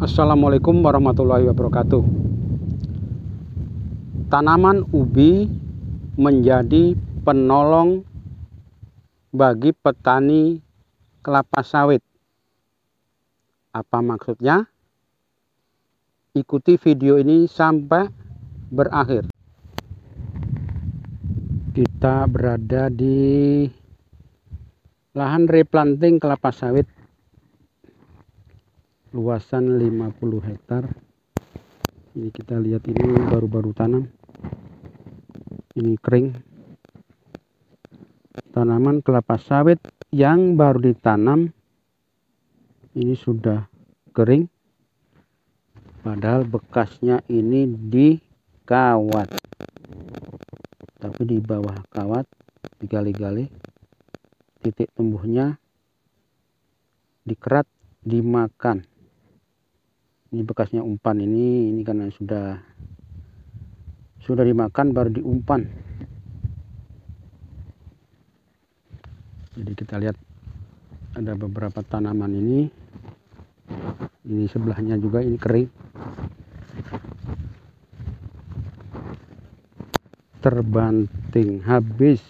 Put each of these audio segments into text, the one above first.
Assalamualaikum warahmatullahi wabarakatuh. Tanaman ubi menjadi penolong bagi petani kelapa sawit. Apa maksudnya? Ikuti video ini sampai berakhir. Kita berada di lahan replanting kelapa sawit luasan 50 hektar. Ini kita lihat, ini baru-baru tanam, ini kering. Tanaman kelapa sawit yang baru ditanam ini sudah kering, padahal bekasnya ini di kawat, tapi di bawah kawat digali-gali, titik tumbuhnya dikerat, dimakan. Ini bekasnya umpan, ini karena sudah dimakan baru diumpan. Jadi kita lihat ada beberapa tanaman ini sebelahnya juga ini kering, terbanting habis,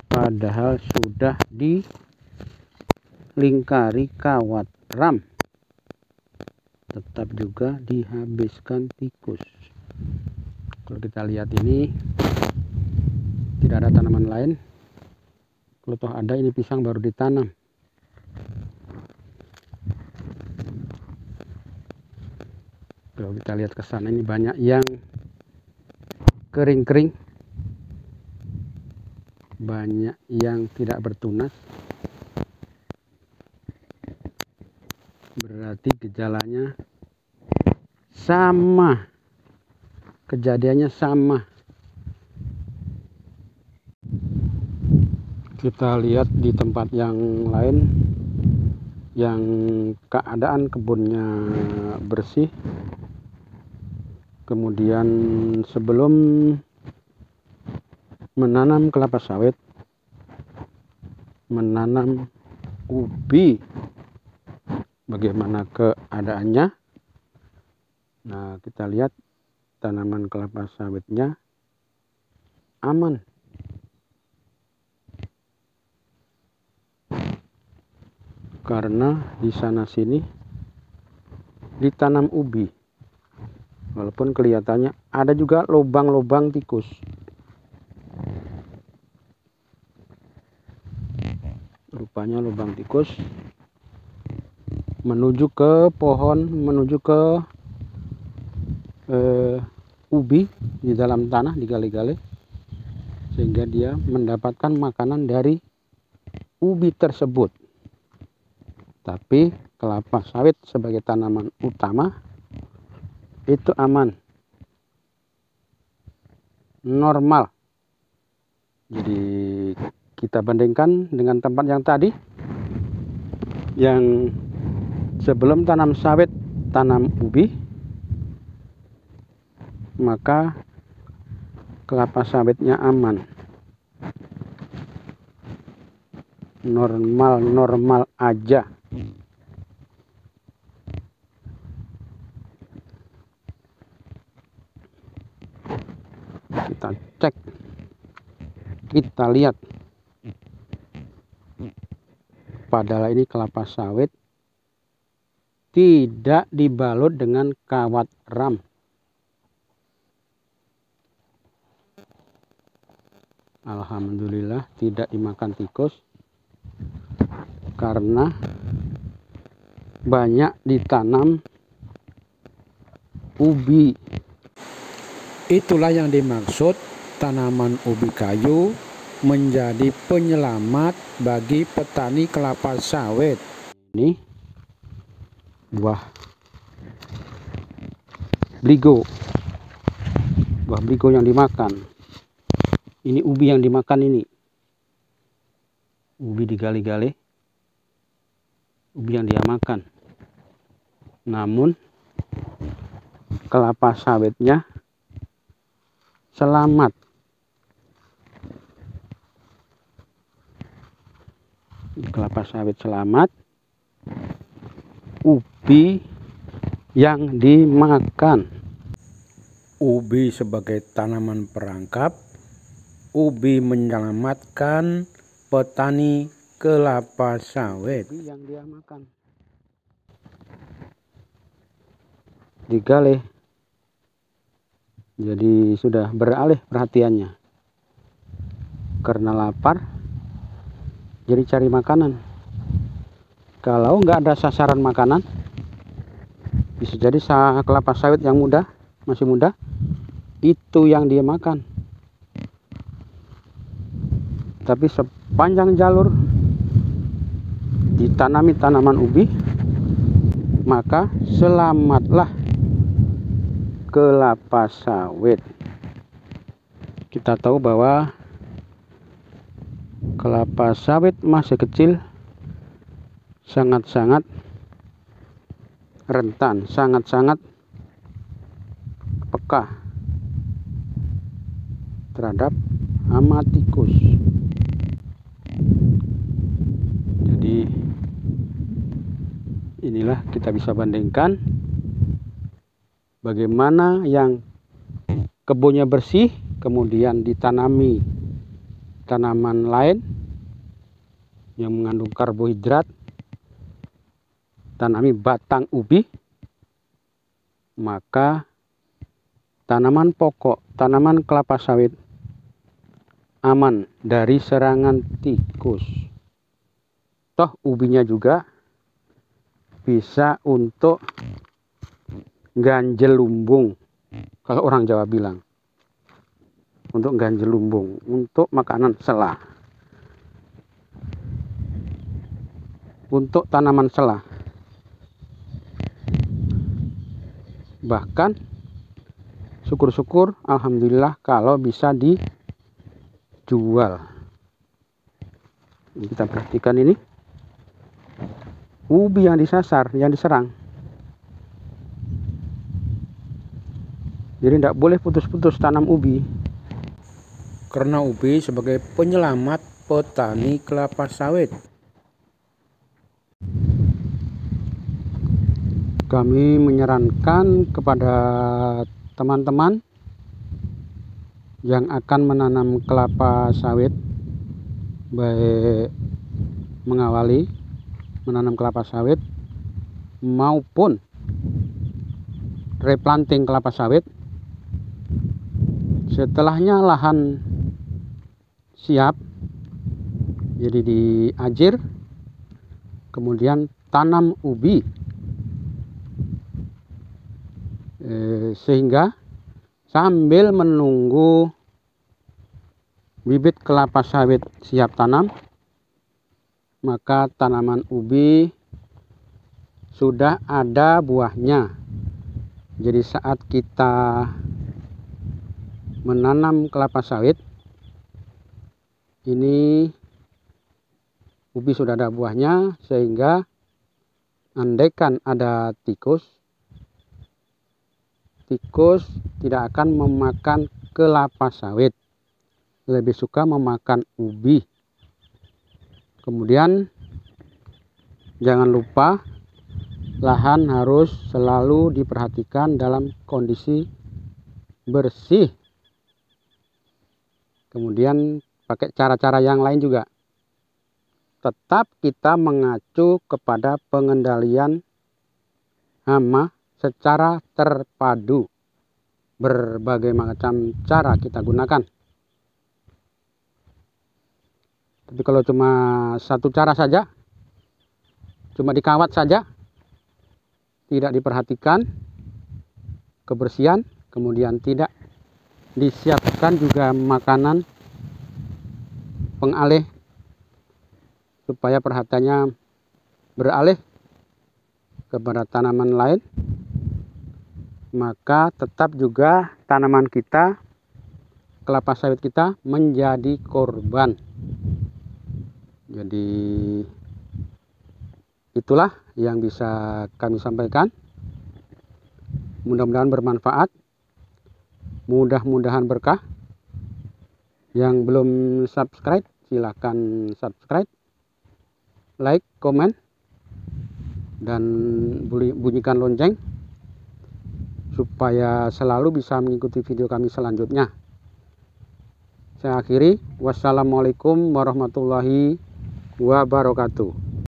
padahal sudah dilingkari kawat ram, tetap juga dihabiskan tikus. Kalau kita lihat ini tidak ada tanaman lain. Kalau toh ada, ini pisang baru ditanam. Kalau kita lihat ke sana, ini banyak yang kering-kering, banyak yang tidak bertunas. Berarti gejalanya sama, kejadiannya sama. Kita lihat di tempat yang lain yang keadaan kebunnya bersih, kemudian sebelum menanam kelapa sawit, menanam ubi, bagaimana keadaannya. Nah, kita lihat tanaman kelapa sawitnya aman. Karena di sana sini ditanam ubi, walaupun kelihatannya ada juga lubang-lubang tikus. Rupanya lubang tikus menuju ke pohon, menuju ke ubi di dalam tanah, digali-gali, sehingga dia mendapatkan makanan dari ubi tersebut. Tapi kelapa sawit sebagai tanaman utama itu aman, normal. Jadi kita bandingkan dengan tempat yang tadi, yang sebelum tanam sawit tanam ubi, maka kelapa sawitnya aman, normal aja. Kita cek, kita lihat, padahal ini kelapa sawit tidak dibalut dengan kawat ram. Alhamdulillah tidak dimakan tikus, karena banyak ditanam ubi. Itulah yang dimaksud tanaman ubi kayu menjadi penyelamat bagi petani kelapa sawit. Ini buah bligo, yang dimakan. Ini ubi yang dimakan, ini ubi digali-gali, ubi yang dia makan. Namun kelapa sawitnya selamat. Kelapa sawit selamat, ubi yang dimakan. Ubi sebagai tanaman perangkap, ubi menyelamatkan petani kelapa sawit. Ubi yang dia makan digalih, jadi sudah beralih perhatiannya. Karena lapar, jadi cari makanan. Kalau nggak ada sasaran makanan, bisa jadi kelapa sawit yang muda, masih muda, itu yang dia makan. Tapi sepanjang jalur ditanami tanaman ubi, maka selamatlah kelapa sawit. Kita tahu bahwa kelapa sawit masih kecil sangat-sangat rentan, sangat-sangat peka terhadap hama tikus. Jadi inilah kita bisa bandingkan bagaimana yang kebunnya bersih, kemudian ditanami tanaman lain yang mengandung karbohidrat, tanami batang ubi, maka tanaman pokok, tanaman kelapa sawit aman dari serangan tikus. Toh ubinya juga bisa untuk ganjel lumbung, kalau orang Jawa bilang, untuk ganjel lumbung, untuk makanan sela, untuk tanaman sela. Bahkan syukur-syukur, alhamdulillah kalau bisa dijual. Kita perhatikan ini, ubi yang disasar, yang diserang. Jadi tidak boleh putus-putus tanam ubi, karena ubi sebagai penyelamat petani kelapa sawit. Kami menyarankan kepada teman-teman yang akan menanam kelapa sawit, baik mengawali menanam kelapa sawit maupun replanting kelapa sawit, setelahnya lahan siap, jadi diajir, kemudian tanam ubi, sehingga sambil menunggu bibit kelapa sawit siap tanam, maka tanaman ubi sudah ada buahnya. Jadi saat kita menanam kelapa sawit, ini ubi sudah ada buahnya, sehingga andaikan ada tikus tidak akan memakan kelapa sawit, lebih suka memakan ubi. Kemudian jangan lupa lahan harus selalu diperhatikan dalam kondisi bersih. Kemudian pakai cara-cara yang lain juga. Tetap kita mengacu kepada pengendalian hama secara terpadu. Berbagai macam cara kita gunakan. Tapi kalau cuma satu cara saja, cuma dikawat saja, tidak diperhatikan kebersihan, kemudian tidak disiapkan juga makanan pengalih supaya perhatiannya beralih kepada tanaman lain, maka tetap juga tanaman kita, kelapa sawit kita, menjadi korban. Jadi itulah yang bisa kami sampaikan. Mudah-mudahan bermanfaat, mudah-mudahan berkah. Yang belum subscribe, silahkan subscribe, like, komen, dan bunyikan lonceng supaya selalu bisa mengikuti video kami selanjutnya. Saya akhiri, wassalamualaikum warahmatullahi wabarakatuh.